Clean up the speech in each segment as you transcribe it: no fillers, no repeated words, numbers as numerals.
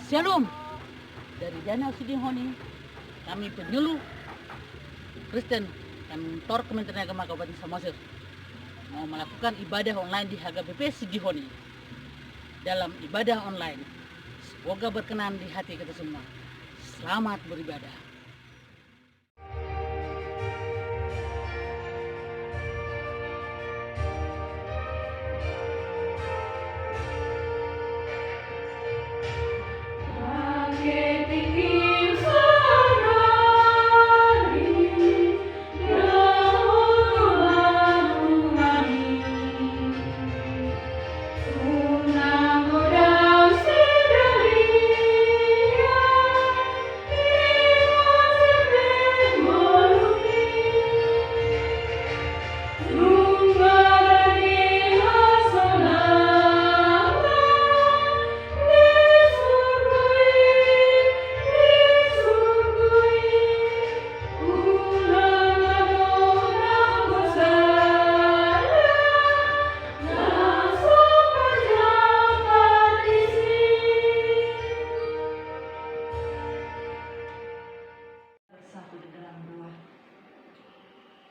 Shalom dari Danau Sidihoni, kami penyuluh Kristen kantor Kementerian Agama Kabupaten Samosir mau melakukan ibadah online di HGBP Sidihoni. Dalam ibadah online, semoga berkenan di hati kita semua. Selamat beribadah.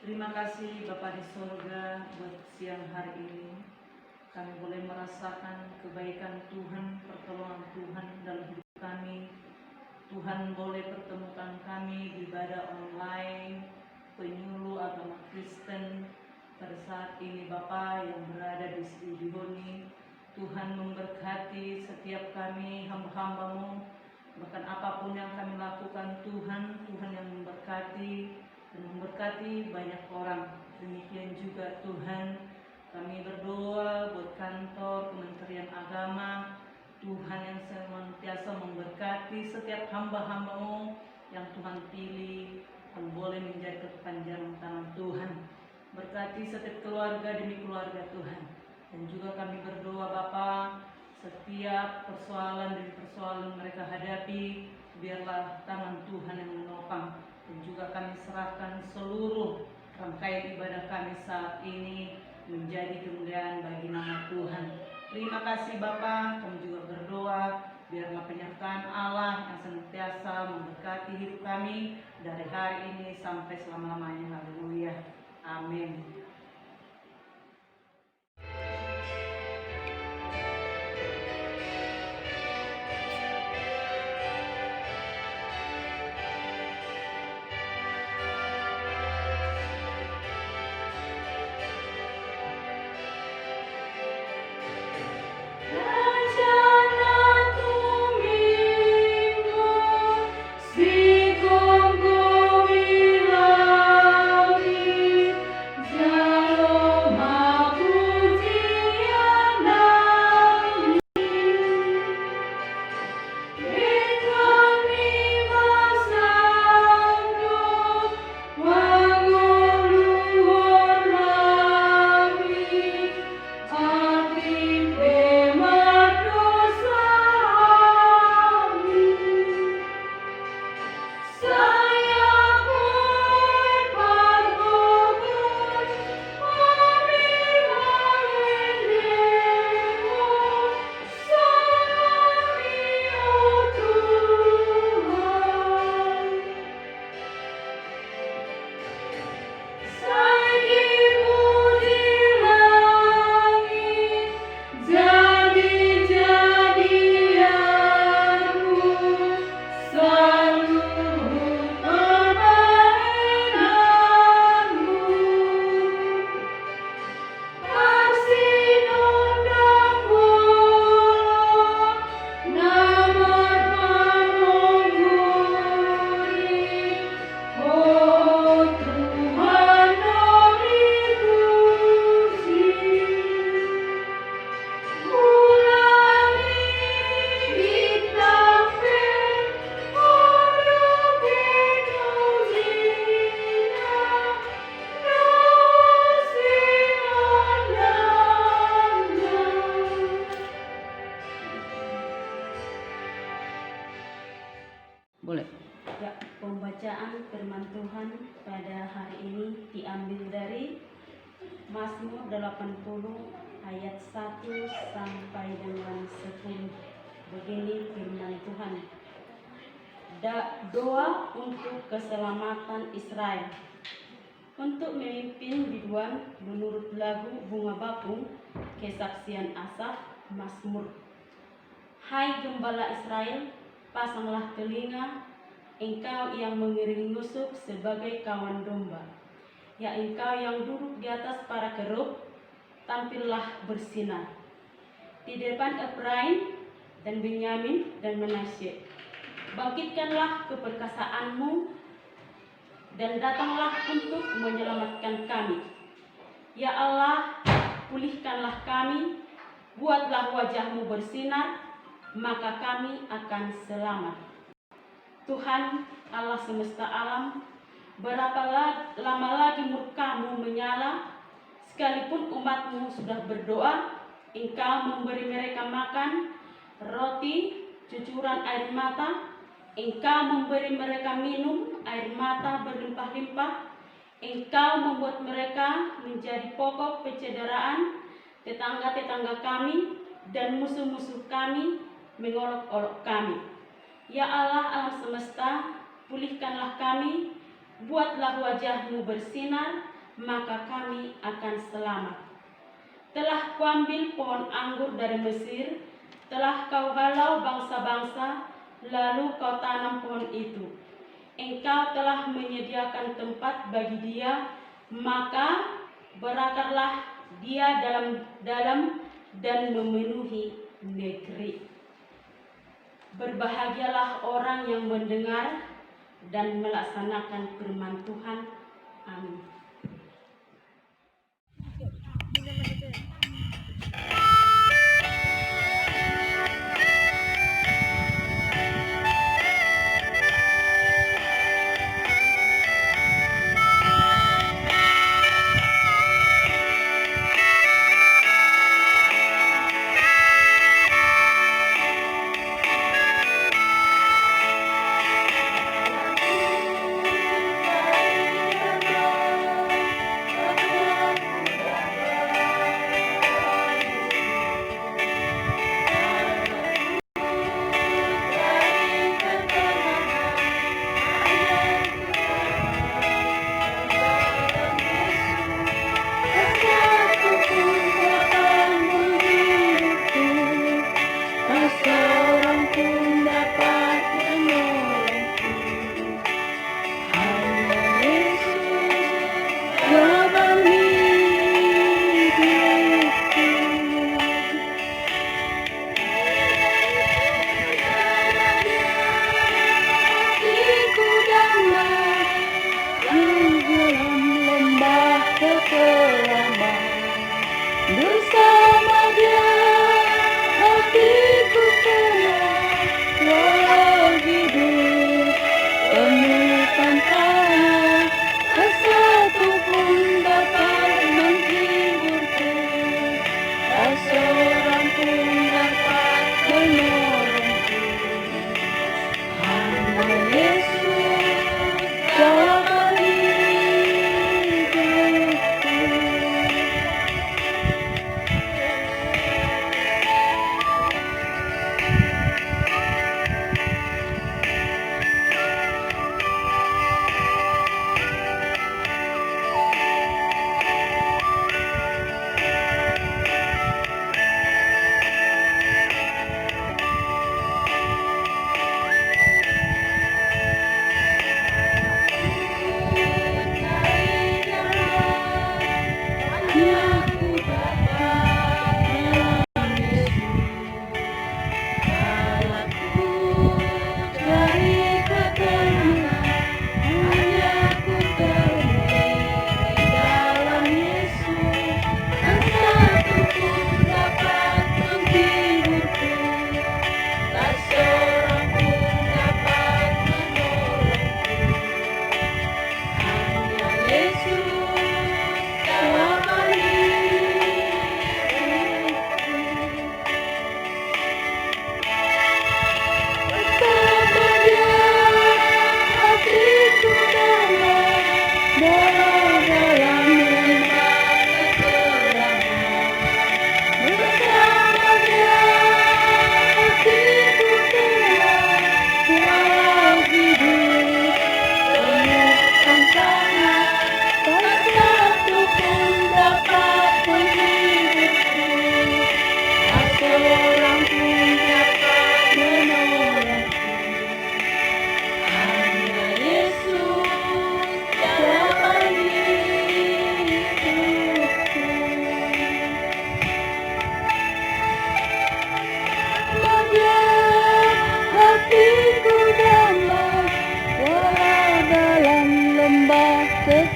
Terima kasih Bapa di sorga buat siang hari ini. Kami boleh merasakan kebaikan Tuhan, pertolongan Tuhan dalam hidup kami. Tuhan boleh pertemukan kami di ibadah online, penyuluh agama Kristen pada saat ini Bapa yang berada di Sidihoni. Tuhan memberkati setiap kami hamba-hambamu, bahkan apapun yang kami lakukan Tuhan yang memberkati dan memberkati banyak orang. Demikian juga Tuhan, kami berdoa buat kantor Kementerian Agama, Tuhan yang senantiasa memberkati setiap hamba-hamba-Mu yang Tuhan pilih yang boleh menjadi kepanjangan tangan Tuhan. Berkati setiap keluarga demi keluarga Tuhan. Dan juga kami berdoa Bapa, setiap persoalan demi persoalan mereka hadapi, biarlah tangan Tuhan yang menopang. Dan juga kami serahkan seluruh rangkaian ibadah kami saat ini menjadi kemuliaan bagi nama Tuhan. Terima kasih Bapa, kami juga berdoa biarlah penyertaan Allah yang senantiasa memberkati hidup kami dari hari ini sampai selama-lamanya. Haleluya. Amin. Boleh. Ya, pembacaan firman Tuhan pada hari ini diambil dari Mazmur 80 ayat 1 sampai dengan 10. Begini firman Tuhan. Doa untuk keselamatan Israel. Untuk memimpin biduan menurut lagu Bunga Bakung, kesaksian Asaf, Mazmur. Hai gembala Israel, pasanglah telinga, engkau yang mengiring nusuk sebagai kawan domba. Ya engkau yang duduk di atas para kerub, tampillah bersinar. Di depan Efraim dan Benyamin dan Manasye, bangkitkanlah keperkasaanmu dan datanglah untuk menyelamatkan kami. Ya Allah, pulihkanlah kami, buatlah wajahmu bersinar, maka kami akan selamat. Tuhan Allah semesta alam, berapa lama lagi murkamu menyala? Sekalipun umatmu sudah berdoa, engkau memberi mereka makan roti cucuran air mata, engkau memberi mereka minum air mata berlimpah-limpah, engkau membuat mereka menjadi pokok pencederaan tetangga-tetangga kami, dan musuh-musuh kami mengolok-olok kami. Ya Allah, alam semesta, pulihkanlah kami, buatlah wajahmu bersinar, maka kami akan selamat. Telah kuambil pohon anggur dari Mesir, telah kau halau bangsa-bangsa, lalu kau tanam pohon itu. Engkau telah menyediakan tempat bagi dia, maka berakarlah dia dalam dan memenuhi negeri. Berbahagialah orang yang mendengar dan melaksanakan firman Tuhan. Amin.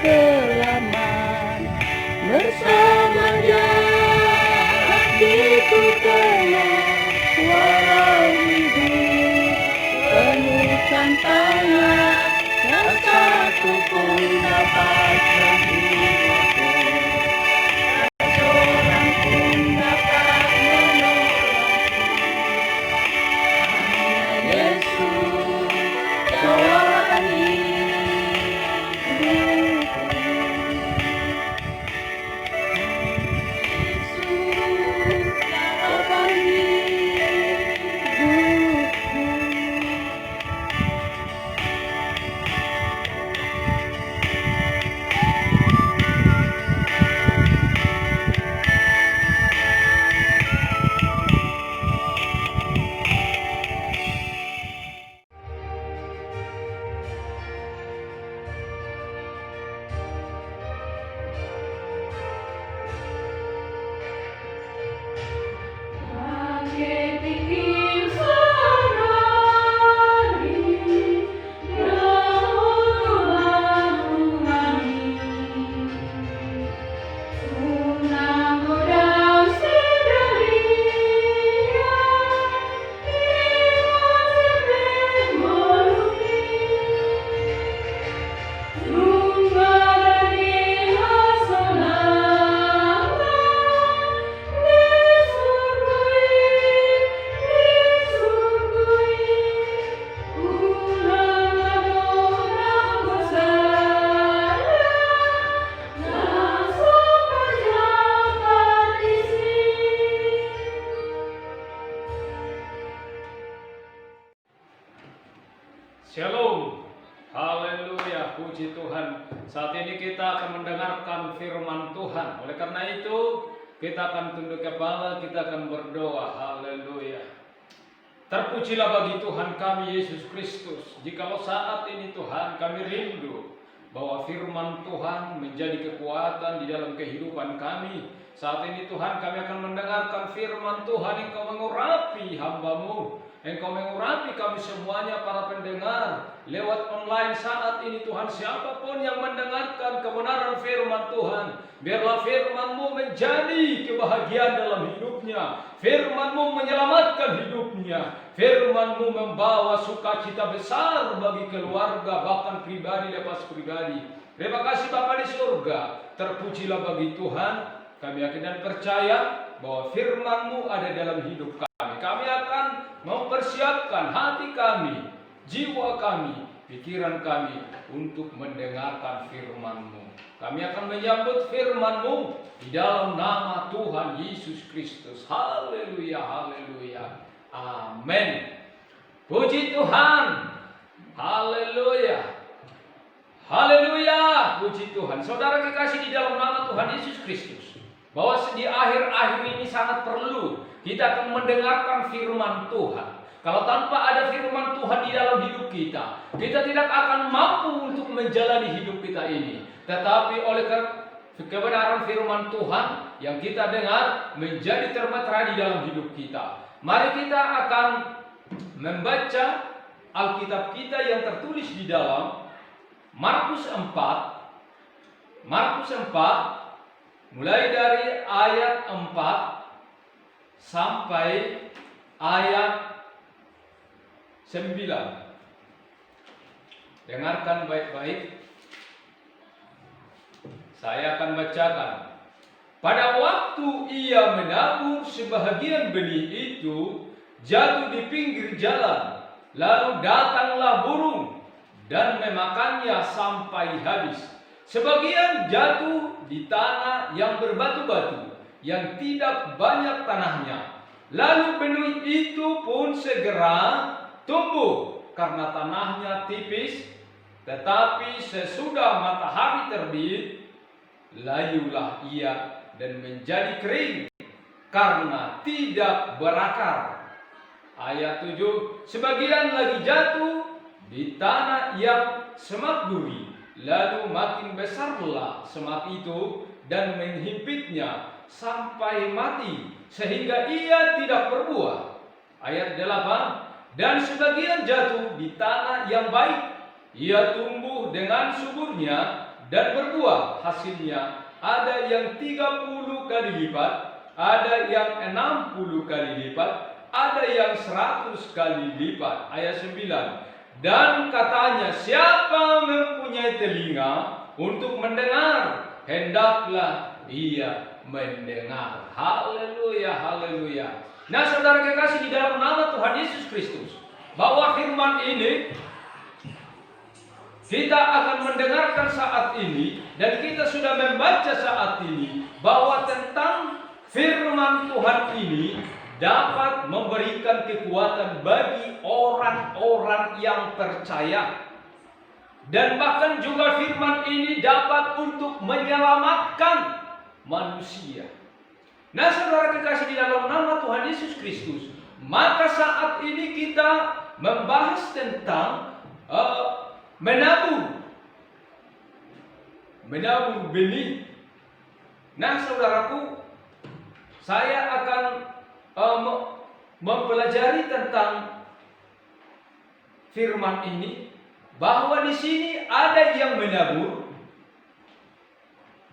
kelaman, bersamanya hatiku tenang, walau hidup penuh tantangan, tak satu pun dapat menghiburku, tak seorang pun dapat menolongku. Hanya Yesus jawab hidupku. Yesus jawab hidupku. Shalom, haleluya, puji Tuhan. Saat ini kita akan mendengarkan firman Tuhan. Oleh karena itu, kita akan tunduk kepala, kita akan berdoa, haleluya. Terpujilah bagi Tuhan kami Yesus Kristus. Jikalau saat ini Tuhan kami rindu bahwa firman Tuhan menjadi kekuatan di dalam kehidupan kami. Saat ini Tuhan kami akan mendengarkan firman Tuhan, Engkau mengurapi hamba-Mu, Engkau mengurapi kami semuanya para pendengar lewat online saat ini Tuhan. Siapapun yang mendengarkan kebenaran firman Tuhan, biarlah firman-Mu menjadi kebahagiaan dalam hidupnya. Firman-Mu menyelamatkan hidupnya. Firman-Mu membawa sukacita besar bagi keluarga, bahkan pribadi lepas pribadi. Terima kasih Bapa di surga. Terpujilah bagi Tuhan. Kami yakin dan percaya bahwa firman-Mu ada dalam hidup kami. Kami akan mempersiapkan hati kami, jiwa kami, pikiran kami untuk mendengarkan firman-Mu. Kami akan menyambut firman-Mu di dalam nama Tuhan Yesus Kristus. Haleluya, haleluya. Amin. Puji Tuhan. Haleluya. Haleluya. Puji Tuhan. Saudara kekasih di dalam nama Tuhan Yesus Kristus, bahwa di akhir-akhir ini sangat perlu kita akan mendengarkan firman Tuhan. Kalau tanpa ada firman Tuhan di dalam hidup kita, kita tidak akan mampu untuk menjalani hidup kita ini. Tetapi oleh kebenaran firman Tuhan yang kita dengar menjadi termeterai di dalam hidup kita. Mari kita akan membaca Alkitab kita yang tertulis di dalam Markus 4. Markus 4 mulai dari ayat 4 sampai ayat 9. Dengarkan baik-baik. Saya akan bacakan. Pada waktu ia menabur, sebahagian benih itu jatuh di pinggir jalan. Lalu datanglah burung dan memakannya sampai habis. Sebagian jatuh di tanah yang berbatu-batu, yang tidak banyak tanahnya. Lalu benih itu pun segera tumbuh karena tanahnya tipis. Tetapi sesudah matahari terbit, layulah ia dan menjadi kering karena tidak berakar. Ayat 7, sebagian lagi jatuh di tanah yang semak duri. Lalu makin besarlah semak itu dan menghimpitnya sampai mati, sehingga ia tidak berbuah. Ayat 8, dan sebagian jatuh di tanah yang baik. Ia tumbuh dengan suburnya dan berbuah, hasilnya ada yang 30 kali lipat, ada yang 60 kali lipat, ada yang 100 kali lipat. Ayat 9. Dan katanya, siapa mempunyai telinga untuk mendengar, hendaklah ia mendengar. Haleluya, haleluya. Nah, saudara kekasih, di dalam nama Tuhan Yesus Kristus, bahwa firman ini kita akan mendengarkan saat ini, dan kita sudah membaca saat ini, bahwa tentang firman Tuhan ini dapat memberikan kekuatan bagi orang-orang yang percaya. Dan bahkan juga firman ini dapat untuk menyelamatkan manusia. Nah, saudara kekasih, di dalam nama Tuhan Yesus Kristus, maka saat ini kita membahas tentang menabur benih. Nah, saudaraku, saya akan mempelajari tentang firman ini, bahwa di sini ada yang menabur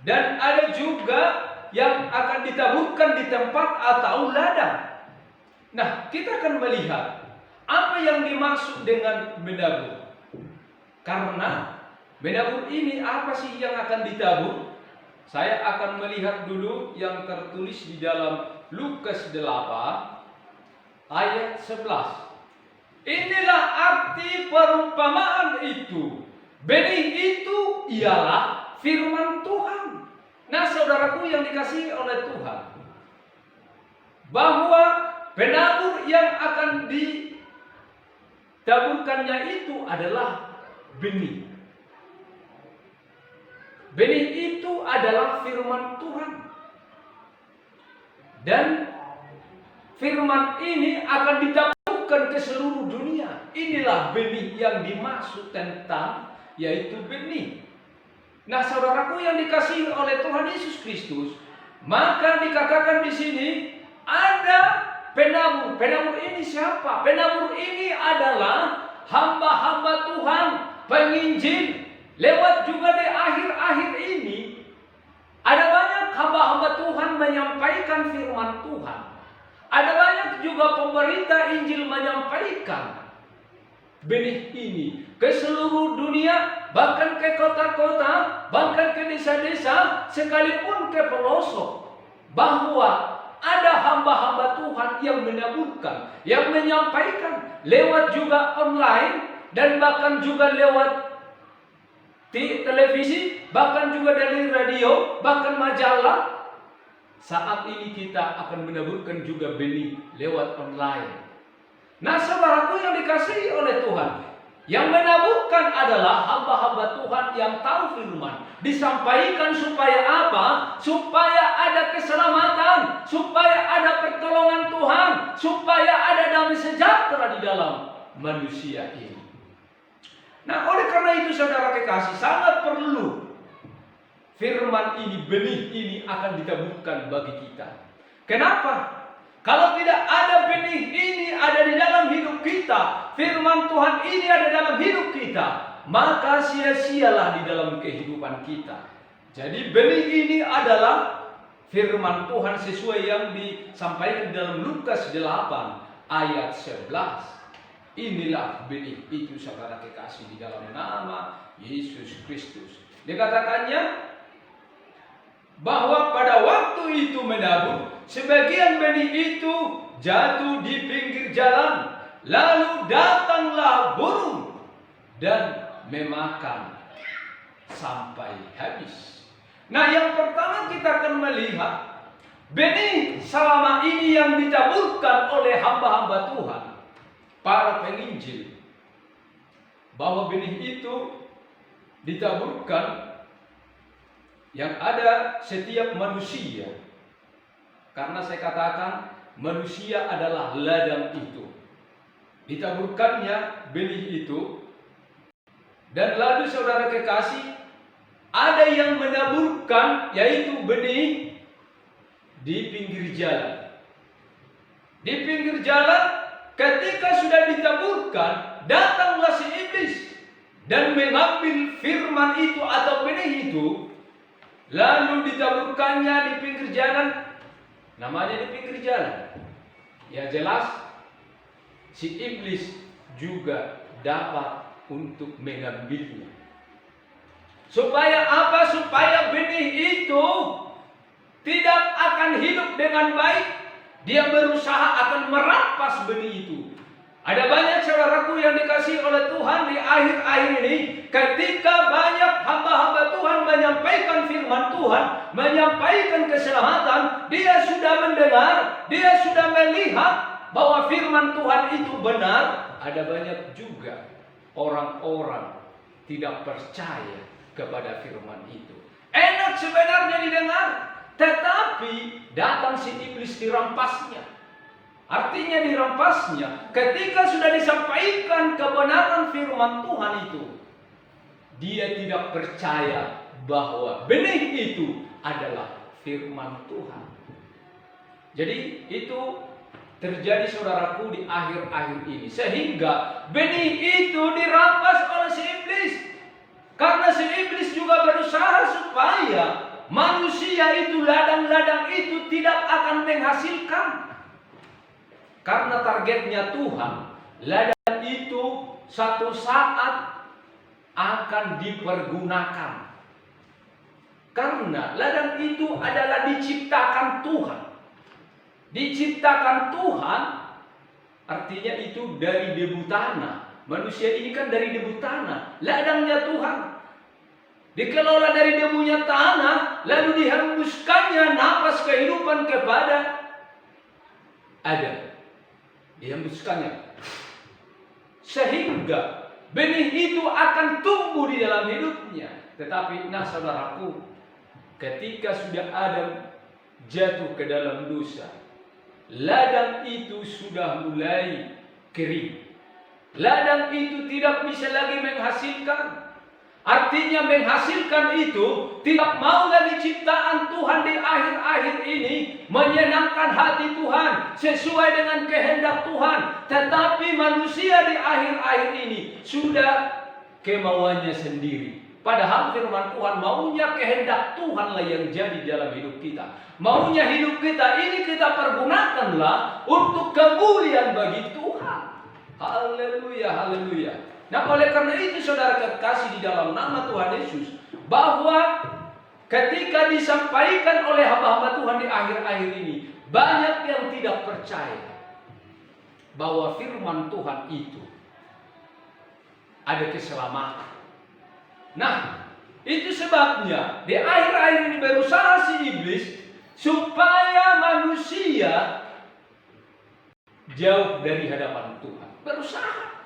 dan ada juga yang akan ditaburkan di tempat atau ladang. Nah, kita akan melihat apa yang dimaksud dengan menabur. Karena menabur ini apa sih yang akan ditabur? Saya akan melihat dulu yang tertulis di dalam Lukas 8 ayat 11. Inilah arti perumpamaan itu. Benih itu ialah firman Tuhan. Nah, saudaraku yang dikasihi oleh Tuhan, bahwa penabur yang akan ditaburkannya itu adalah benih. Benih itu adalah firman Tuhan. Dan firman ini akan ditaburkan ke seluruh dunia. Inilah benih yang dimaksud tentang, yaitu benih. Nah, saudaraku yang dikasihi oleh Tuhan Yesus Kristus, maka dikatakan di sini ada penabur. Penabur ini siapa? Penabur ini adalah hamba-hamba Tuhan, penginjil. Lewat juga di akhir-akhir ini, ada banyak hamba-hamba Tuhan menyampaikan firman Tuhan. Ada banyak juga pemberita Injil menyampaikan benih ini ke seluruh dunia, bahkan ke kota-kota, bahkan ke desa-desa, sekalipun ke pelosok. Bahwa ada hamba-hamba Tuhan yang menaburkan, yang menyampaikan lewat juga online, dan bahkan juga lewat di televisi, bahkan juga dari radio, bahkan majalah. Saat ini kita akan menaburkan juga benih lewat online. Nah, saudaraku yang dikasihi oleh Tuhan, yang menaburkan adalah hamba-hamba Tuhan yang tahu firman. Disampaikan supaya apa? Supaya ada keselamatan, supaya ada pertolongan Tuhan, supaya ada damai sejahtera di dalam manusia ini. Nah, oleh karena itu, saudara kekasih, sangat perlu firman ini, benih ini akan ditaburkan bagi kita. Kenapa? Kalau tidak ada benih ini ada di dalam hidup kita, firman Tuhan ini ada dalam hidup kita, maka sia-sialah di dalam kehidupan kita. Jadi benih ini adalah firman Tuhan sesuai yang disampaikan dalam Lukas 8 ayat 11. Inilah benih itu, saudara kekasih, di dalam nama Yesus Kristus. Dikatakannya bahwa pada waktu itu menabur, sebagian benih itu jatuh di pinggir jalan, lalu datanglah burung dan memakan sampai habis. Nah, yang pertama kita akan melihat benih selama ini yang ditaburkan oleh hamba-hamba Tuhan, para penginjil, bahwa benih itu ditaburkan yang ada setiap manusia. Karena saya katakan manusia adalah ladang itu. Ditaburkannya benih itu. Dan lalu saudara kekasih, ada yang menaburkan, yaitu benih di pinggir jalan. Di pinggir jalan, ketika sudah ditaburkan, datanglah si iblis dan mengambil firman itu atau benih itu, lalu ditaburkannya di pinggir jalan. Namanya di pinggir jalan. Ya jelas, si iblis juga dapat untuk mengambilnya. Supaya apa? Supaya benih itu tidak akan hidup dengan baik. Dia berusaha akan merampas benih itu. Ada banyak saudaraku yang dikasihi oleh Tuhan di akhir-akhir ini, ketika banyak hamba-hamba Tuhan menyampaikan firman Tuhan, menyampaikan keselamatan, dia sudah mendengar, dia sudah melihat bahwa firman Tuhan itu benar. Ada banyak juga orang-orang tidak percaya kepada firman itu. Enak sebenarnya didengar, tetapi datang si iblis dirampasnya. Artinya dirampasnya ketika sudah disampaikan kebenaran firman Tuhan itu. Dia tidak percaya bahwa benih itu adalah firman Tuhan. Jadi itu terjadi saudaraku di akhir-akhir ini. Sehingga benih itu dirampas oleh si iblis. Karena si iblis juga berusaha supaya manusia itu, ladang-ladang itu tidak akan menghasilkan. Karena targetnya Tuhan, ladang itu satu saat akan dipergunakan. Karena ladang itu adalah diciptakan Tuhan. Diciptakan Tuhan artinya itu dari debu tanah. Manusia ini kan dari debu tanah. Ladangnya Tuhan. Dikelola dari debunya tanah, lalu dihembuskannya napas kehidupan kepada Adam. Dihembuskannya sehingga benih itu akan tumbuh di dalam hidupnya. Tetapi saudaraku, ketika sudah Adam jatuh ke dalam dosa, ladang itu sudah mulai kering. Ladang itu tidak bisa lagi menghasilkan. Artinya menghasilkan itu tidak mau lagi ciptaan Tuhan di akhir-akhir ini menyenangkan hati Tuhan sesuai dengan kehendak Tuhan. Tetapi manusia di akhir-akhir ini sudah kemauannya sendiri. Padahal firman Tuhan maunya kehendak Tuhanlah yang jadi dalam hidup kita. Maunya hidup kita ini kita pergunakanlah untuk kemuliaan bagi Tuhan. Haleluya, haleluya. Nah, oleh karena itu saudara kekasih di dalam nama Tuhan Yesus, bahwa ketika disampaikan oleh hamba-hamba Tuhan di akhir-akhir ini, banyak yang tidak percaya bahwa firman Tuhan itu ada keselamatan. Nah, itu sebabnya di akhir-akhir ini berusaha si iblis supaya manusia jauh dari hadapan Tuhan. Berusaha.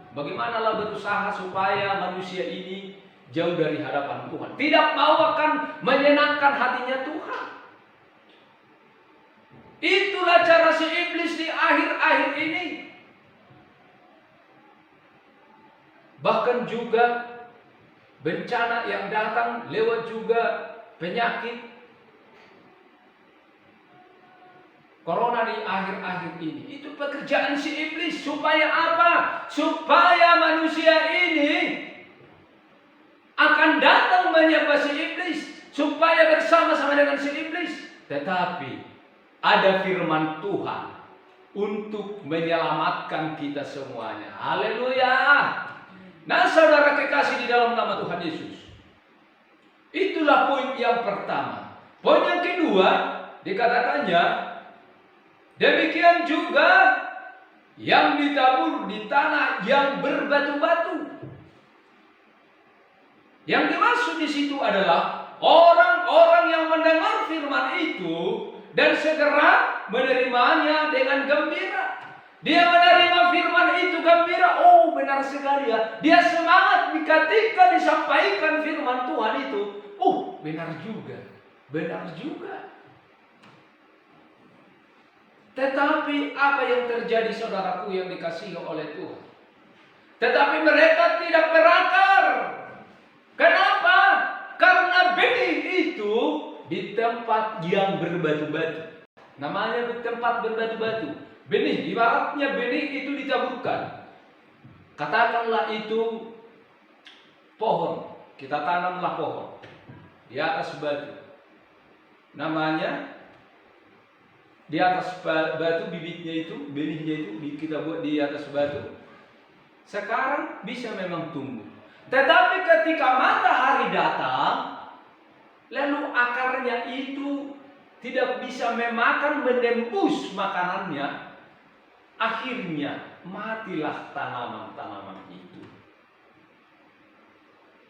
Bagaimanalah berusaha supaya manusia ini jauh dari hadapan Tuhan. Tidak mau akan menyenangkan hatinya Tuhan. Itulah cara si iblis di akhir-akhir ini. Bahkan juga bencana yang datang lewat juga penyakit Corona di akhir-akhir ini. Itu pekerjaan si iblis. Supaya apa? Supaya manusia ini akan datang menyapa si iblis. Supaya bersama-sama dengan si iblis. Tetapi ada firman Tuhan untuk menyelamatkan kita semuanya. Haleluya. Nah, saudara kekasih di dalam nama Tuhan Yesus, itulah poin yang pertama. Poin yang kedua dikatakannya, demikian juga yang ditabur di tanah yang berbatu-batu. Yang dimaksud di situ adalah orang-orang yang mendengar firman itu dan segera menerimanya dengan gembira. Dia menerima firman itu gembira. Oh, benar sekali ya. Dia semangat ketika disampaikan firman Tuhan itu. Oh, benar juga. Benar juga. Tetapi apa yang terjadi saudaraku yang dikasihi oleh Tuhan? Tetapi mereka tidak berakar. Kenapa? Karena benih itu di tempat yang berbatu-batu. Namanya di tempat berbatu-batu. Benih, ibaratnya benih itu ditaburkan. Katakanlah itu pohon. Kita tanamlah pohon di atas batu. Namanya di atas batu, bibitnya itu, benihnya itu kita buat di atas batu. Sekarang bisa memang tumbuh. Tetapi ketika matahari datang, lalu akarnya itu tidak bisa menembus makanannya, akhirnya matilah tanaman-tanaman itu.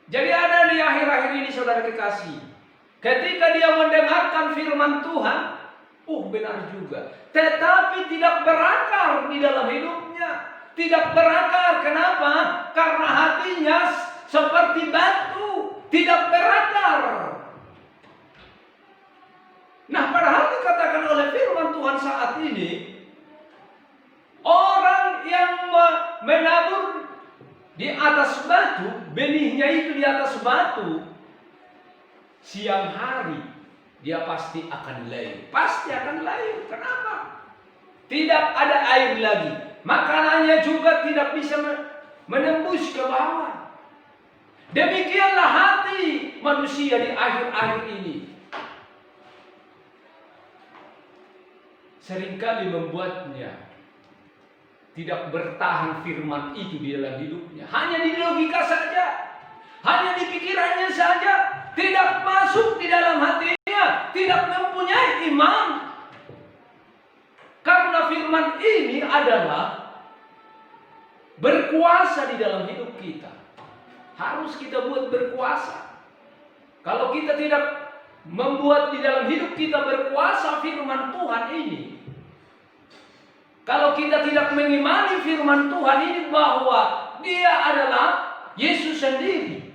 Jadi ada di akhir-akhir ini saudara kekasih, ketika dia mendengarkan firman Tuhan, benar juga, tetapi tidak berakar di dalam hidupnya. Tidak berakar, kenapa? Karena hatinya seperti batu, tidak berakar. Nah, padahal dikatakan oleh firman Tuhan saat ini, orang yang menabur di atas batu, benihnya itu di atas batu, siang hari dia pasti akan layu. Pasti akan layu. Kenapa? Tidak ada air lagi. Makanannya juga tidak bisa menembus ke bawah. Demikianlah hati manusia di akhir-akhir ini. Seringkali membuatnya tidak bertahan firman itu di dalam hidupnya. Hanya di logika saja. Hanya di pikirannya saja. Tidak masuk di dalam hatinya. Tidak mempunyai iman. Karena firman ini adalah berkuasa di dalam hidup kita. Harus kita buat berkuasa. Kalau kita tidak membuat di dalam hidup kita berkuasa firman Tuhan ini, kalau kita tidak mengimani firman Tuhan ini bahwa dia adalah Yesus sendiri,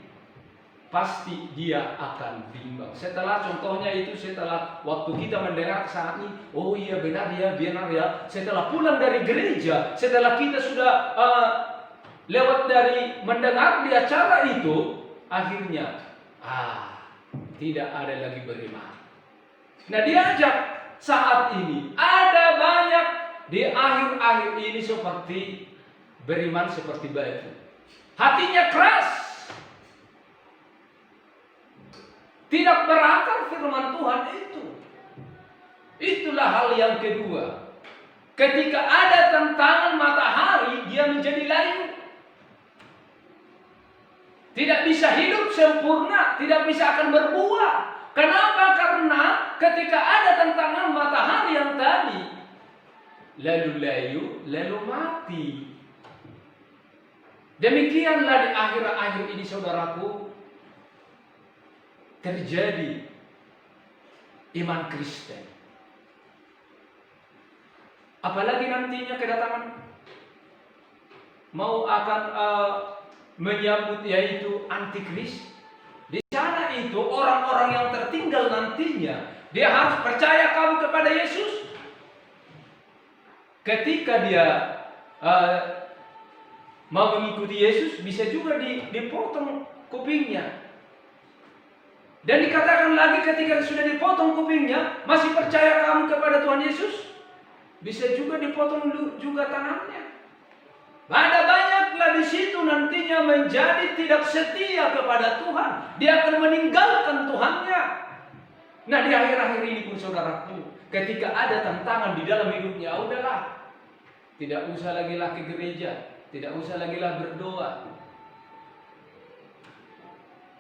pasti dia akan bimbang. Setelah contohnya itu, setelah waktu kita mendengar saat ini, oh iya benar ya. Setelah pulang dari gereja, setelah kita sudah lewat dari mendengar di acara itu, akhirnya tidak ada lagi beriman. Nah, diajak saat ini ada banyak di akhir-akhir ini seperti beriman seperti batu. Hatinya keras. Tidak berakar firman Tuhan itu. Itulah hal yang kedua. Ketika ada tantangan matahari, dia menjadi layu. Tidak bisa hidup sempurna, tidak bisa akan berbuah. Kenapa? Karena ketika ada tantangan matahari yang tadi, lalu layu, lalu mati. Demikianlah di akhir-akhir ini saudaraku, terjadi iman Kristen. Apalagi nantinya kedatangan mau akan menyambut yaitu antikris. Di sana itu orang-orang yang tertinggal nantinya, dia harus percaya kamu kepada Yesus. Ketika dia mau mengikuti Yesus, bisa juga dipotong kupingnya. Dan dikatakan lagi ketika sudah dipotong kupingnya, masih percaya kamu kepada Tuhan Yesus, bisa juga dipotong juga tangannya. Ada banyaklah di situ nantinya menjadi tidak setia kepada Tuhan. Dia akan meninggalkan Tuhannya. Nah, di akhir-akhir ini pun saudaraku, ketika ada tantangan di dalam hidupnya, udahlah, tidak usah lagi ke gereja, tidak usah lagi berdoa.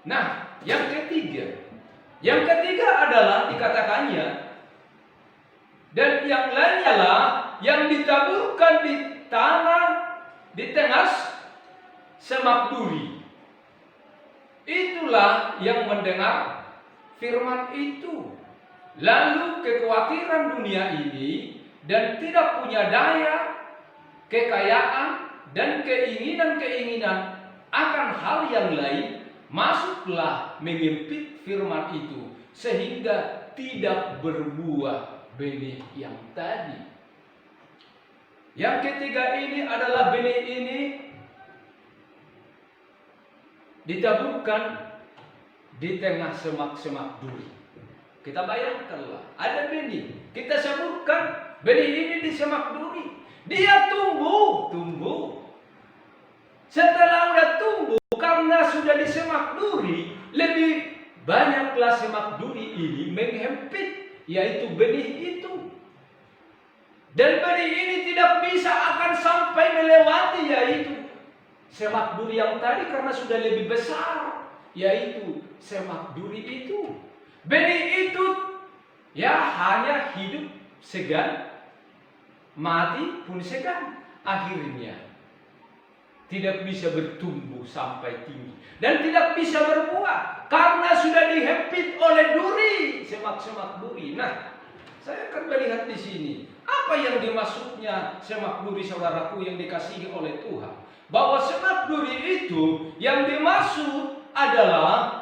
Nah, yang ketiga adalah dikatakannya, dan yang lainnya lah yang ditaburkan di tanah di tengah semak duri. Itulah yang mendengar firman itu, lalu kekhawatiran dunia ini dan tidak punya daya, kekayaan dan keinginan-keinginan akan hal yang lain masuklah menghimpit firman itu sehingga tidak berbuah benih yang tadi. Yang ketiga ini adalah benih ini ditaburkan di tengah semak-semak duri. Kita bayangkanlah, ada benih, kita taburkan benih ini di semak duri. Dia tumbuh. Setelah udah tumbuh, karena sudah disemak duri, lebih banyaklah semak duri ini menghempit, yaitu benih itu. Dan benih ini tidak bisa akan sampai melewati, yaitu semak duri yang tadi, karena sudah lebih besar, yaitu semak duri itu. Benih itu ya hanya hidup segan, mati pun segan. Akhirnya tidak bisa bertumbuh sampai tinggi dan tidak bisa berbuah karena sudah dihempit oleh duri, semak-semak duri. Nah, saya akan melihat di sini apa yang dimaksudnya semak duri, saudaraku, yang dikasihi oleh Tuhan. Bahwa semak duri itu yang dimaksud adalah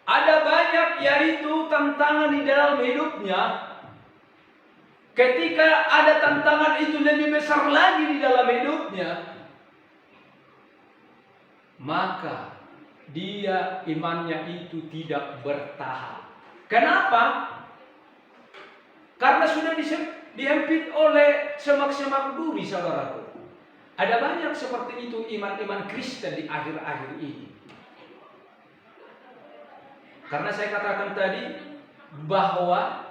ada banyak, yaitu tantangan di dalam hidupnya. Ketika ada tantangan itu lebih besar lagi di dalam hidupnya, maka dia imannya itu tidak bertahan. Kenapa? Karena sudah dihempit oleh semak-semak duri, saudaraku. Ada banyak seperti itu iman-iman Kristen di akhir-akhir ini. Karena saya katakan tadi bahwa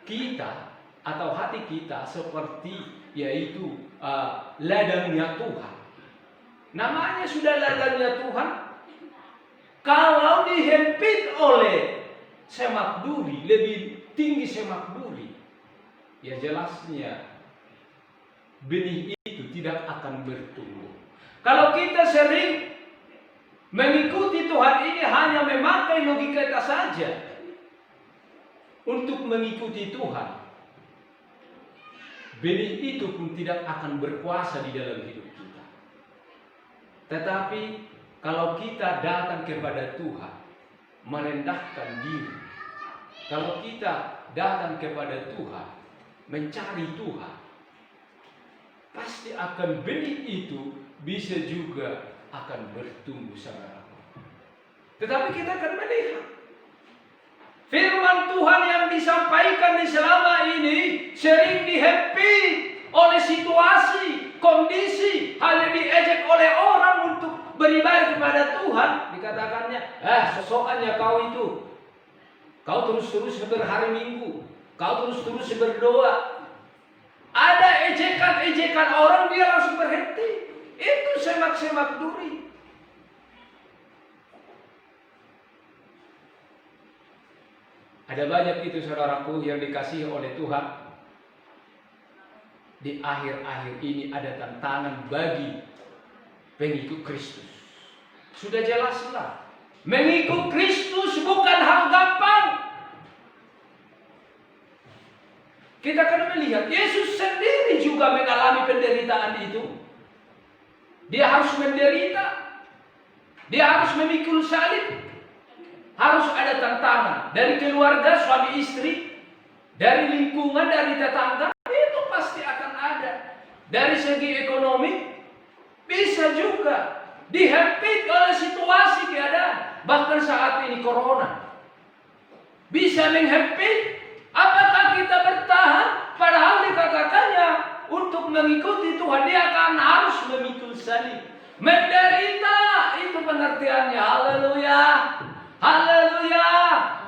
kita atau hati kita seperti yaitu ladangnya Tuhan. Namanya sudah ladangnya Tuhan. Kalau dihempit oleh semak duri, lebih tinggi semak duri, ya jelasnya benih itu tidak akan bertumbuh. Kalau kita sering mengikuti Tuhan ini hanya memakai logika kita saja untuk mengikuti Tuhan, benih itu pun tidak akan berkuasa di dalam hidup kita. Tetapi kalau kita datang kepada Tuhan, merendahkan diri, kalau kita datang kepada Tuhan, mencari Tuhan, pasti akan benih itu bisa juga akan bertumbuh, saudaraku. Tetapi kita akan melihat firman Tuhan yang disampaikan di selama ini sering dihempit oleh situasi, kondisi, hanya diejek oleh orang untuk beribadah kepada Tuhan. Dikatakannya, sosokannya kau itu, kau terus-terus berhari Minggu, kau terus-terus berdoa. Ada ejekan-ejekan orang, dia langsung berhenti. Itu semak-semak duri. Ada banyak itu, saudaraku, yang dikasihi oleh Tuhan. Di akhir-akhir ini ada tantangan bagi pengikut Kristus. Sudah jelaslah, mengikut Kristus bukan hal gampang. Kita akan melihat Yesus sendiri juga mengalami penderitaan itu. Dia harus menderita, dia harus memikul salib. Harus ada tantangan dari keluarga, suami istri, dari lingkungan, dari tetangga, itu pasti akan ada. Dari segi ekonomi, bisa juga dihempit oleh situasi keadaan. Bahkan saat ini corona bisa menghempit. Apakah kita bertahan? Padahal dikatakannya untuk mengikuti Tuhan, dia akan harus memikul salib. Menderita, itu pengertiannya. Haleluya. Haleluya.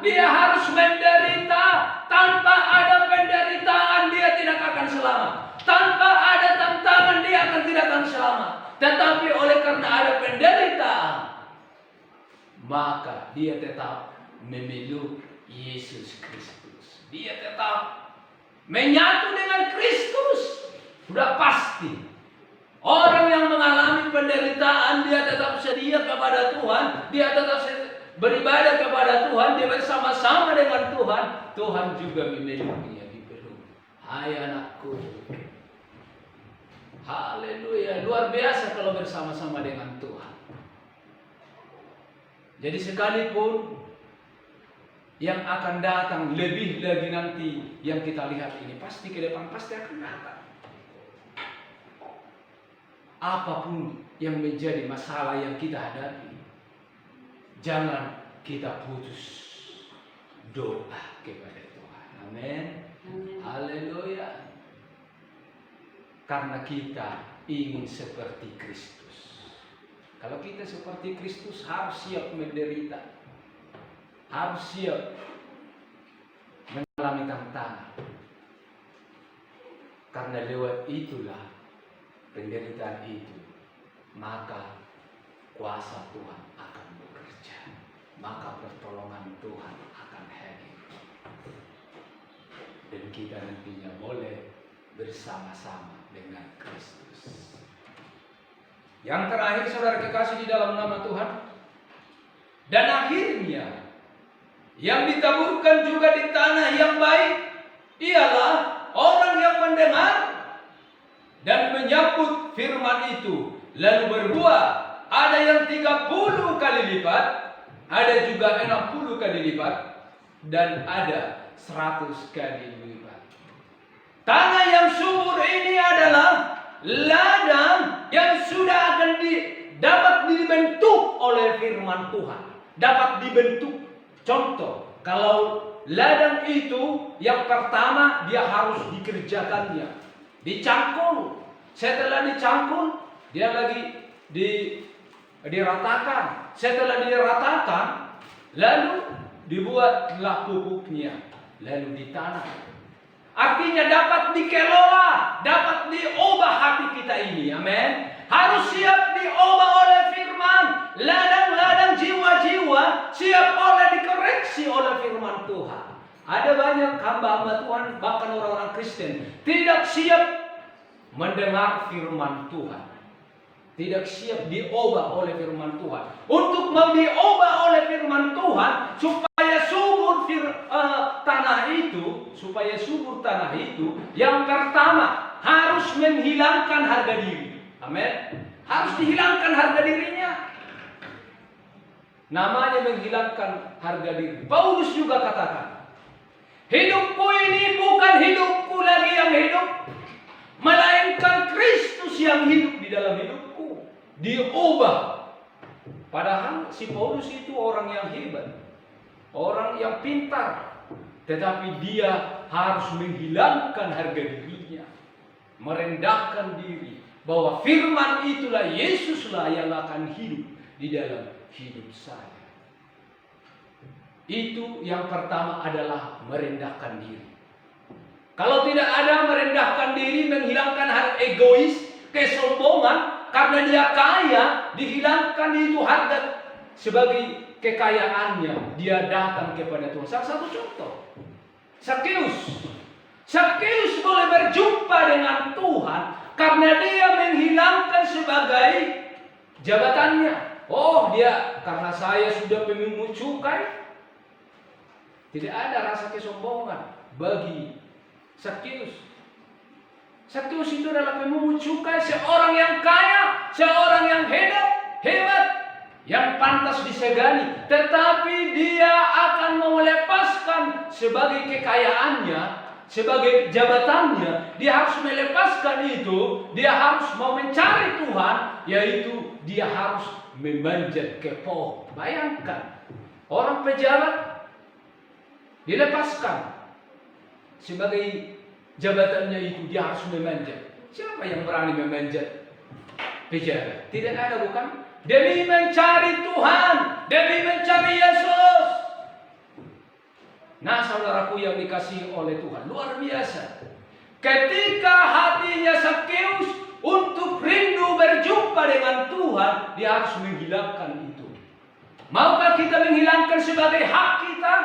Dia harus menderita. Tanpa ada penderitaan, dia tidak akan selamat. Tanpa ada tantangan, dia akan tidak akan selamat. Tetapi oleh karena ada penderitaan, maka dia tetap memeluk Yesus Kristus. Dia tetap menyatu dengan Kristus. Sudah pasti. Orang yang mengalami penderitaan, dia tetap setia kepada Tuhan. Dia tetap beribadah kepada Tuhan, dia bersama-sama dengan Tuhan. Tuhan juga memeluknya, dipeluk. Hai anakku. Haleluya, luar biasa kalau bersama-sama dengan Tuhan. Jadi sekalipun yang akan datang lebih lagi nanti yang kita lihat ini, pasti ke depan pasti akan datang. Apapun yang menjadi masalah yang kita hadapi, jangan kita putus doa kepada Tuhan. Amin. Haleluya. Karena kita ingin seperti Kristus. Kalau kita seperti Kristus harus siap menderita, harus siap mengalami tantangan. Karena lewat itulah penderitaan itu, maka kuasa Tuhan akan bekerja, maka pertolongan Tuhan akan hadir, dan kita nantinya boleh bersama-sama dengan Kristus. Yang terakhir, saudara kekasih di dalam nama Tuhan, dan akhirnya yang ditaburkan juga di tanah yang baik ialah orang yang mendengar dan menyambut firman itu lalu berbuah. Ada yang 30 kali lipat, ada juga 60 kali lipat, dan ada 100 kali lipat. Tanah yang subur ini adalah ladang yang sudah akan dapat dibentuk oleh firman Tuhan. Dapat dibentuk. Contoh, kalau ladang itu yang pertama dia harus dikerjakannya, dicangkul. Setelah dicangkul, dia lagi diratakan. Setelah diratakan, lalu dibuatlah pupuknya, lalu ditanam. Artinya dapat dikelola, dapat diubah hati kita ini. Amin. Harus siap diubah oleh firman. Ladang-ladang jiwa-jiwa siap oleh dikoreksi oleh firman Tuhan. Ada banyak hamba-hamba Tuhan, bahkan orang-orang Kristen, tidak siap mendengar firman Tuhan. Tidak siap diubah oleh firman Tuhan. Untuk mau diubah oleh firman Tuhan, supaya subur tanah itu, yang pertama harus menghilangkan harga diri. Amin. Harus dihilangkan harga dirinya. Namanya menghilangkan harga diri. Paulus juga katakan, hidupku ini bukan hidupku lagi yang hidup, melainkan Kristus yang hidup di dalam hidupku. Diubah. Padahal si Paulus itu orang yang hebat, orang yang pintar, tetapi dia harus menghilangkan harga dirinya, merendahkan diri, bahwa firman itulah, Yesuslah yang akan hidup di dalam hidup saya. Itu yang pertama adalah merendahkan diri. Kalau tidak ada merendahkan diri, menghilangkan hal egois, kesombongan, karena dia kaya, dihilangkan itu harga sebagai kekayaannya, dia datang kepada Tuhan. Salah satu contoh, Zakheus boleh berjumpa dengan Tuhan karena dia menghilangkan sebagai jabatannya. Oh, dia karena saya sudah pemungut cukai. Tidak ada rasa kesombongan bagi Zakheus. Zakheus itu adalah pemungut cukai, seorang yang kaya, seorang yang hebat, yang pantas disegani. Tetapi dia akan melepaskan sebagai kekayaannya, sebagai jabatannya. Dia harus melepaskan itu. Dia harus mau mencari Tuhan, yaitu dia harus memanjat ke pohon. Bayangkan, orang pejabat dilepaskan sebagai jabatannya itu, dia harus memanjat. Siapa yang berani memanjat pejabat? Tidak ada, bukan? Demi mencari Tuhan, demi mencari Yesus. Nah, saudaraku yang dikasihi oleh Tuhan, luar biasa. Ketika hatinya Zakheus untuk rindu berjumpa dengan Tuhan, dia harus menghilangkan itu. Maukah kita menghilangkan sebagai hak kita?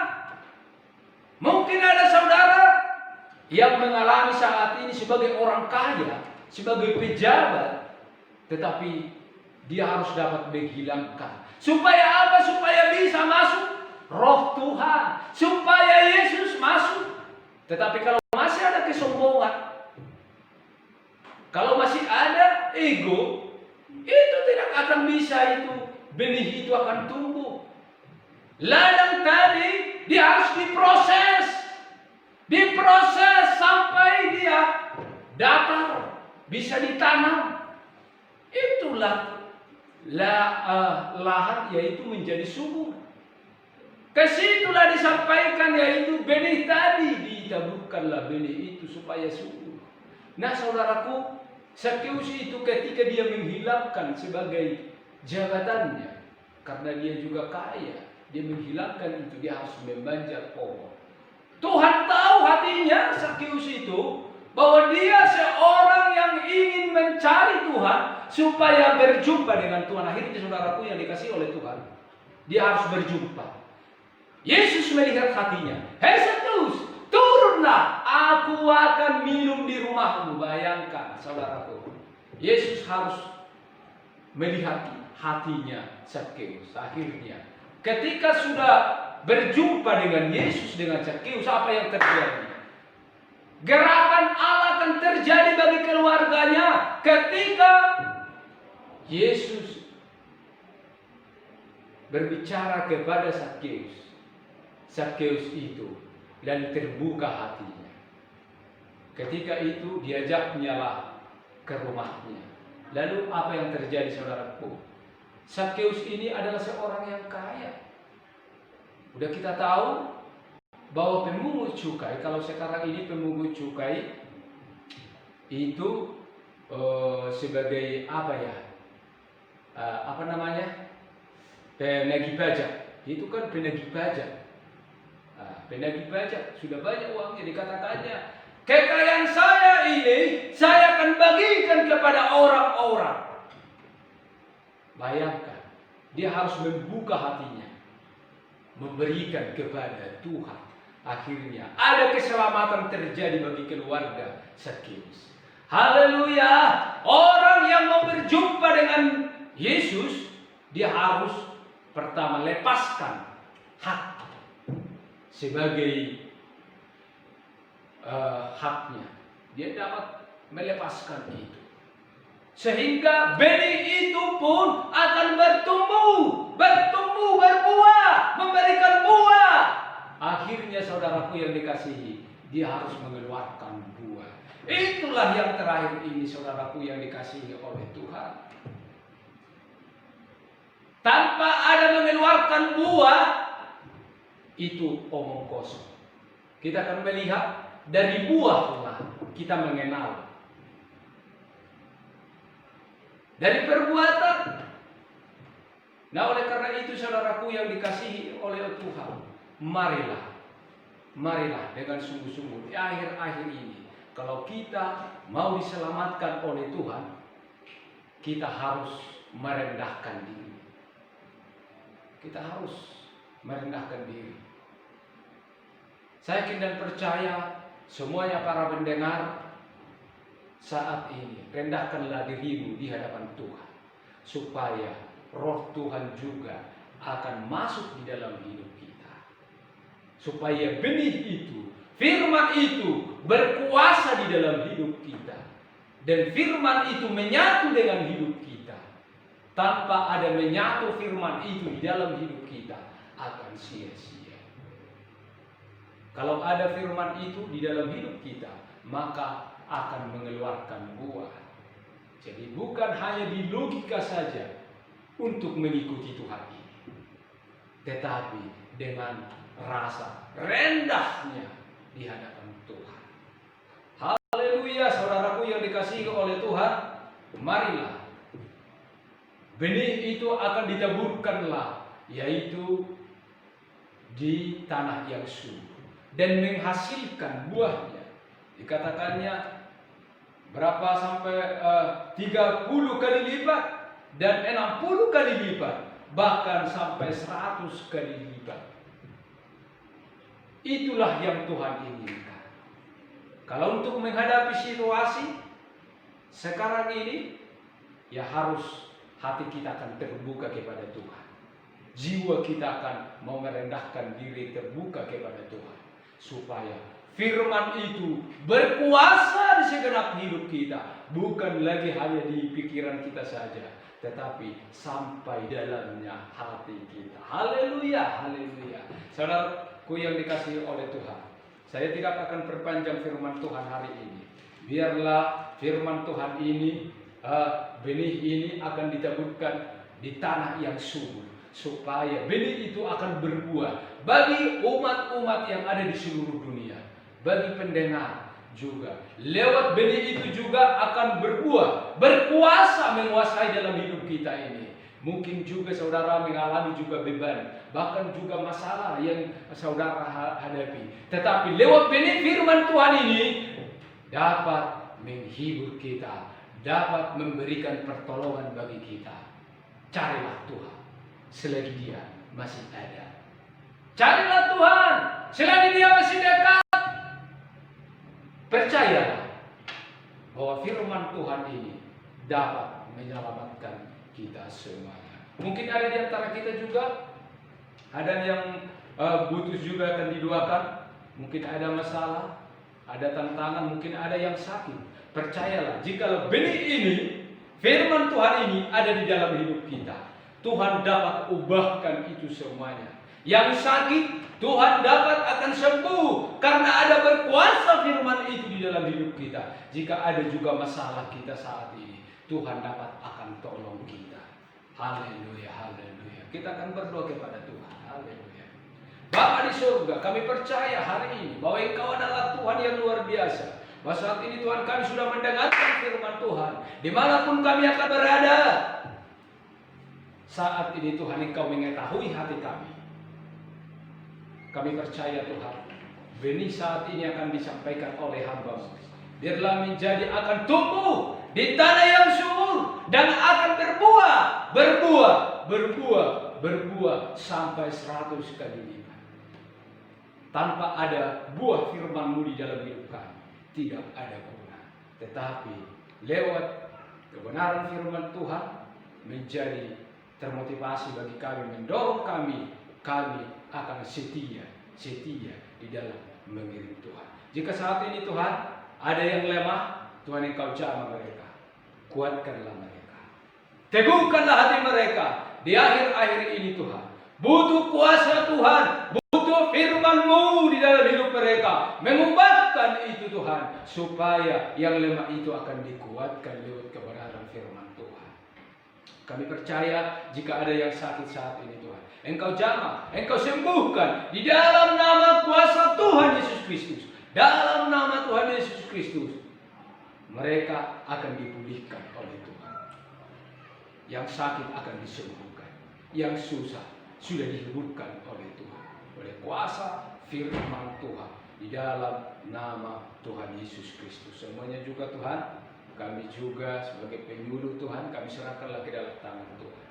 Mungkin ada saudara yang mengalami saat ini sebagai orang kaya, sebagai pejabat, tetapi dia harus dapat menghilangkan. Supaya apa? Supaya bisa masuk roh Tuhan, supaya Yesus masuk. Tetapi kalau masih ada kesombongan, kalau masih ada ego, itu tidak akan bisa, itu benih itu akan tumbuh. Ladang tadi dia harus diproses sampai dia datar, bisa ditanam. Itulah lahan, yaitu menjadi subur. Kesitulah disampaikan, yaitu benih tadi, ditaburkanlah benih itu supaya subur. Nah, saudaraku, Zakheus itu ketika dia menghilangkan sebagai jabatannya. Karena dia juga kaya, dia menghilangkan itu, dia harus memanjat pohon. Tuhan tahu hatinya Zakheus itu, bahwa dia seorang yang ingin mencari Tuhan supaya berjumpa dengan Tuhan. Akhirnya saudaraku yang dikasihi oleh Tuhan, dia harus berjumpa. Yesus melihat hatinya. Hei Zakheus, turunlah, aku akan minum di rumahmu. Bayangkan saudaraku, Yesus harus melihat hatinya Zakheus. Akhirnya ketika sudah berjumpa dengan Yesus, dengan Zakheus, apa yang terjadi? Gerakan Allah akan terjadi bagi keluarganya ketika Yesus berbicara kepada Zakheus. Zakheus itu dan terbuka hatinya. Ketika itu diajaknya lah ke rumahnya. Lalu apa yang terjadi saudaraku? Zakheus ini adalah seorang yang kaya. Udah kita tahu bahwa pemungut cukai, kalau sekarang ini pemungut cukai itu sebagai apa ya? Apa namanya? Penagih pajak. Itu kan penagih pajak. Penagih pajak sudah banyak uangnya, dikatakannya kekayaan saya ini saya akan bagikan kepada orang-orang. Bayangkan, dia harus membuka hatinya, memberikan kepada Tuhan. Akhirnya ada keselamatan terjadi bagi keluarga Zakheus. Haleluya. Orang yang mau berjumpa dengan Yesus, dia harus pertama lepaskan hak sebagai haknya. Dia dapat melepaskan itu, sehingga benih itu pun akan bertumbuh, berbuah, memberikan buah. Akhirnya saudaraku yang dikasihi, dia harus mengeluarkan buah. Itulah yang terakhir ini saudaraku yang dikasihi oleh Tuhan. Tanpa ada mengeluarkan buah, itu omong kosong. Kita akan melihat dari buahlah kita mengenal. Dari perbuatan. Nah, oleh karena itu saudaraku yang dikasihi oleh Tuhan, marilah dengan sungguh-sungguh di akhir-akhir ini, kalau kita mau diselamatkan oleh Tuhan, kita harus merendahkan diri. Kita harus merendahkan diri. Saya yakin dan percaya semuanya para pendengar saat ini, rendahkanlah dirimu di hadapan Tuhan, supaya Roh Tuhan juga akan masuk di dalam hidup kita, supaya benih itu, firman itu berkuasa di dalam hidup kita, dan firman itu menyatu dengan hidup kita. Tanpa ada menyatu firman itu di dalam hidup kita, akan sia-sia. Kalau ada firman itu di dalam hidup kita, maka akan mengeluarkan buah. Jadi bukan hanya di logika saja untuk mengikuti Tuhan ini, tetapi dengan rasa rendahnya di hadapan Tuhan. Haleluya, saudaraku yang dikasihi oleh Tuhan, marilah benih itu akan ditaburkanlah, yaitu di tanah yang subur dan menghasilkan buahnya. Dikatakannya berapa sampai 30 kali lipat dan 60 kali lipat, bahkan sampai 100 kali lipat. Itulah yang Tuhan inginkan. Kalau untuk menghadapi situasi sekarang ini, ya harus hati kita akan terbuka kepada Tuhan. Jiwa kita akan mau merendahkan diri, terbuka kepada Tuhan, supaya firman itu berkuasa di segenap hidup kita. Bukan lagi hanya di pikiran kita saja, tetapi sampai dalamnya hati kita. Haleluya, haleluya. Saudaraku yang dikasihi oleh Tuhan, saya tidak akan perpanjang firman Tuhan hari ini. Biarlah firman Tuhan ini, benih ini akan ditaburkan di tanah yang subur, supaya benih itu akan berbuah bagi umat-umat yang ada di seluruh dunia, bagi pendengar juga. Lewat benih itu juga akan berbuah, berkuasa menguasai dalam hidup kita ini. Mungkin juga saudara mengalami juga beban, bahkan juga masalah yang saudara hadapi. Tetapi lewat benih firman Tuhan ini dapat menghibur kita, dapat memberikan pertolongan bagi kita. Carilah Tuhan selagi Dia masih ada. Carilah Tuhan selagi Dia masih dekat. Percayalah bahwa firman Tuhan ini dapat menyelamatkan kita semuanya. Mungkin ada di antara kita juga ada yang butuh juga akan didoakan. Mungkin ada masalah, ada tantangan, mungkin ada yang sakit. Percayalah, jika benih ini, firman Tuhan ini ada di dalam hidup kita, Tuhan dapat ubahkan itu semuanya. Yang sakit, Tuhan dapat akan sembuh karena ada berkuasa firman itu di dalam hidup kita. Jika ada juga masalah kita saat ini, Tuhan dapat akan tolong kita. Haleluya, haleluya. Kita akan berdoa kepada Tuhan. Haleluya. Bapa di surga, kami percaya hari ini bahwa Engkau adalah Tuhan yang luar biasa. Bahwa saat ini Tuhan kami sudah mendengarkan firman Tuhan. Dimanapun kami akan berada, saat ini Tuhan Engkau mengetahui hati kami. Kami percaya Tuhan, benih saat ini akan disampaikan oleh hamba-Mu. Biarlah menjadi akan tumbuh di tanah yang subur dan akan berbuah sampai 100 kali lipat. Tanpa ada buah firman-Mu di dalam hidup kami, tidak ada guna. Tetapi lewat kebenaran firman Tuhan menjadi termotivasi bagi kami, mendorong kami akan setia di dalam mengiring Tuhan. Jika saat ini Tuhan ada yang lemah, Tuhan Engkau jamah mereka, kuatkanlah mereka, teguhkanlah hati mereka di akhir-akhir ini Tuhan. Butuh kuasa Tuhan, butuh firman-Mu di dalam hidup mereka, mengubahkan itu Tuhan, supaya yang lemah itu akan dikuatkan lewat kebenaran firman Tuhan. Kami percaya jika ada yang sakit saat ini Tuhan, Engkau jamah, Engkau sembuhkan di dalam nama kuasa Tuhan Yesus Kristus. Dalam nama Tuhan Yesus Kristus, mereka akan dipulihkan oleh Tuhan. Yang sakit akan disembuhkan, yang susah sudah dihiburkan oleh Tuhan, oleh kuasa firman Tuhan di dalam nama Tuhan Yesus Kristus. Semuanya juga Tuhan, kami juga sebagai penyuluh Tuhan, kami serahkanlah ke dalam tangan Tuhan.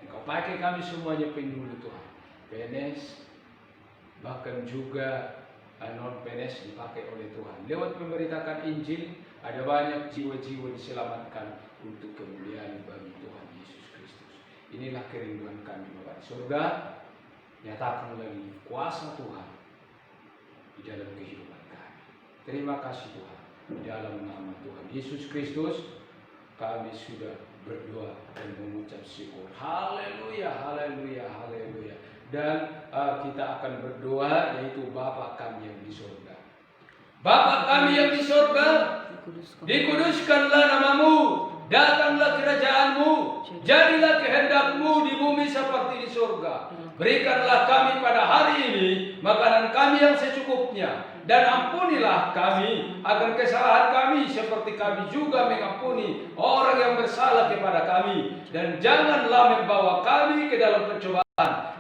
Engkau pakai kami semuanya penyuluh Tuhan, PNS, bahkan juga non-PNS dipakai oleh Tuhan. Lewat memberitakan Injil, ada banyak jiwa-jiwa diselamatkan untuk kemuliaan bagi Tuhan Yesus Kristus. Inilah kerinduan kami Bapa di surga, nyatakan lagi kuasa Tuhan di dalam kehidupan kami. Terima kasih Tuhan, di dalam nama Tuhan Yesus Kristus kami sudah berdoa dan mengucap syukur. Haleluya, haleluya, haleluya. Dan kita akan berdoa, yaitu Bapa kami yang di surga. Bapa kami yang di surga, dikuduskanlah nama-Mu, datanglah kerajaan-Mu, jadilah kehendak-Mu di bumi seperti di surga. Berikanlah kami pada hari ini makanan kami yang secukupnya, dan ampunilah kami akan kesalahan kami seperti kami juga mengampuni orang yang bersalah kepada kami, dan janganlah membawa kami ke dalam pencobaan,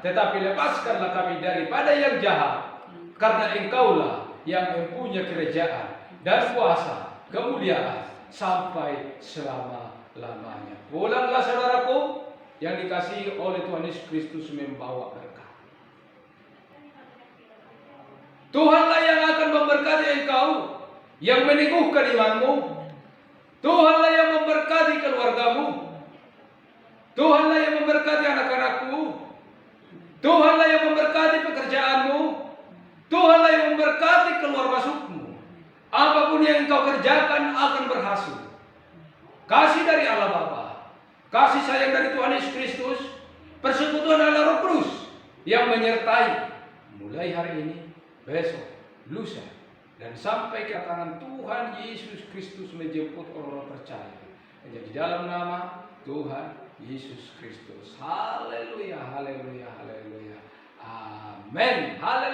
tetapi lepaskanlah kami daripada yang jahat, karena Engkaulah yang mempunyai kerajaan dan kuasa, kemuliaan sampai selama-lamanya. Pulanglah saudaraku yang dikasihi oleh Tuhan Yesus Kristus, membawa berkat. Tuhanlah yang akan memberkati engkau, yang meneguhkan imanmu. Tuhanlah yang memberkati keluargamu. Tuhanlah yang memberkati anak-anakmu. Tuhanlah yang memberkati pekerjaanmu. Tuhanlah yang memberkati keluar masukmu. Apapun yang engkau kerjakan akan berhasil. Kasih dari Allah Bapa, kasih sayang dari Tuhan Yesus Kristus, persekutuan Allah Roh Kudus yang menyertai mulai hari ini, besok, lusa, dan sampai kedatangan Tuhan Yesus Kristus menjemput orang-orang percaya. Menjadi dalam nama Tuhan Yesus Kristus. Haleluya, haleluya, haleluya. Amin. Haleluya.